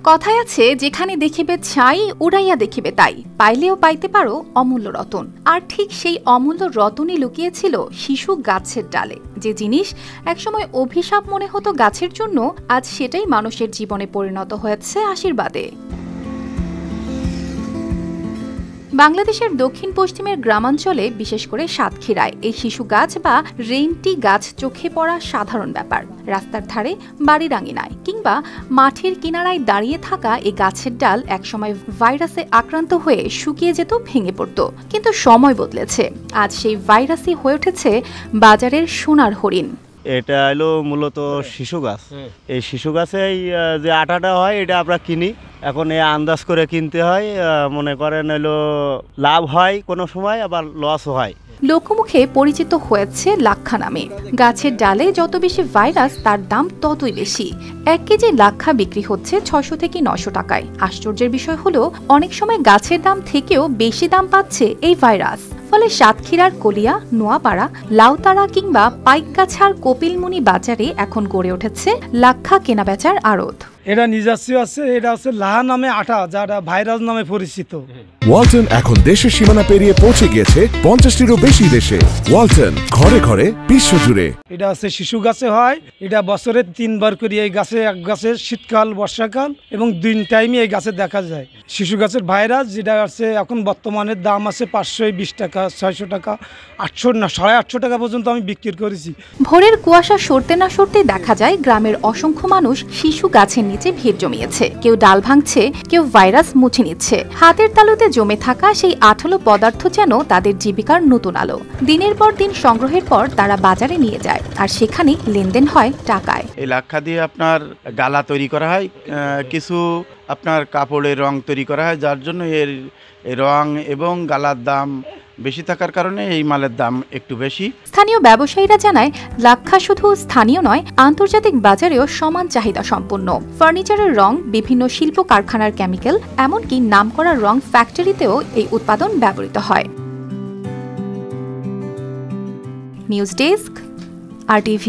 কথায় আছে, যেখানে দেখিবে ছাই উড়াইয়া দেখিবে তাই, পাইলেও পাইতে পারো অমূল্য রতন। আর ঠিক সেই অমূল্য রতনই লুকিয়েছিল শিশু গাছের ডালে। যে জিনিস একসময় অভিশাপ মনে হতো গাছের জন্য, আজ সেটাই মানুষের জীবনে পরিণত হয়েছে আশীর্বাদে। বাংলাদেশের দক্ষিণ পশ্চিমের গ্রামাঞ্চলে, বিশেষ করে সাতক্ষীরায়, এই শিশু গাছ বা রেইনটি গাছ চোখে পড়া সাধারণ ব্যাপার। রাস্তার ধারে, বাড়ির আঙিনায় কিংবা মাঠের কিনারায় দাঁড়িয়ে থাকা এই গাছের ডাল একসময় ভাইরাসে আক্রান্ত হয়ে শুকিয়ে যেত, ভেঙে পড়ত। কিন্তু সময় বদলেছে, আজ সেই ভাইরাসই হয়ে উঠেছে বাজারের সোনার হরিণ। এটা হলো মূলত শিশু গাছ। এই শিশু গাছেই যে আটাটা হয় এটা আমরা কিনি। এখন এই আন্দাজ করে কিনতে হয়, মনে করেন হলো লাভ হয় কোনো সময়, আবার লসও হয়। লোকমুখে পরিচিত হয়েছে লাক্ষা নামে। গাছের ডালে যত বেশি ভাইরাস, তার দাম ততই বেশি। 1 কেজি লাক্ষা বিক্রি হচ্ছে 600 থেকে 900 টাকায়। আশ্চর্যের বিষয় হলো, অনেক সময় গাছের দাম থেকেও বেশি দাম পাচ্ছে এই ভাইরাস। ফলে সাতক্ষীরার কলিয়া, নোয়াপাড়া, লাউতারা কিংবা পাইকগাছার কপিলমুনি বাজারে এখন গড়ে উঠেছে লাক্ষা কেনাবেচার আড়ত। এটা নিজস্ব আছে, এটা হচ্ছে লাহা নামে আটা, যারা ভাইরাস নামে পরিচিত। ওয়ালটন এখন দেশের সীমানা পেরিয়ে পৌঁছে গিয়েছে 50টিরও বেশি দেশে। ওয়ালটন, ঘরে ঘরে, বিশ্বজুড়ে। এটা হচ্ছে শিশু গাছে হয়। এটা বছরে 3 বার করে এই গাছে, এক গাছে শীতকাল, বর্ষাকাল এবং 2 টাইমে এই গাছে দেখা যায়। শিশু গাছের ভাইরাস যেটা আছে, এখন বর্তমানে দাম আছে 520 টাকা, 600 টাকা, 800 না 850 টাকা পর্যন্ত আমি বিক্রি করেছি। ভোরের কুয়াশা সরতে না সরতে দেখা যায় গ্রামের অসংখ্য মানুষ শিশু গাছের নিচে ভিড় জমিয়েছে। কেউ ডাল ভাঙছে, কেউ ভাইরাস মুছে নিচ্ছে। হাতের তালুতে জমে থাকা সেই আঠালো পদার্থ যেন তাদের জীবিকার নতুন আলো। দিনের পর দিন সংগ্রহের পর তারা বাজারে নিয়ে যায়, আর সেখানে লেনদেন হয় টাকায়। এই লাক্ষা দিয়ে আপনার গালা তৈরি করা হয়, কিছু আপনার কাপড়ের রং তৈরি করা হয়, যার জন্য এর রং এবং গালার দাম বেশি থাকার কারণে এই মালের দাম একটু বেশি। স্থানীয় ব্যবসায়ীরা জানায়, লাক্ষা শুধু স্থানীয় নয়, আন্তর্জাতিক বাজারেও সমান চাহিদা সম্পন্ন। ফার্নিচারের রং, বিভিন্ন শিল্প কারখানার কেমিক্যাল, এমনকি নামকরা রং ফ্যাক্টরিতেও এই উৎপাদন ব্যবহৃত হয়। News desk, RTV।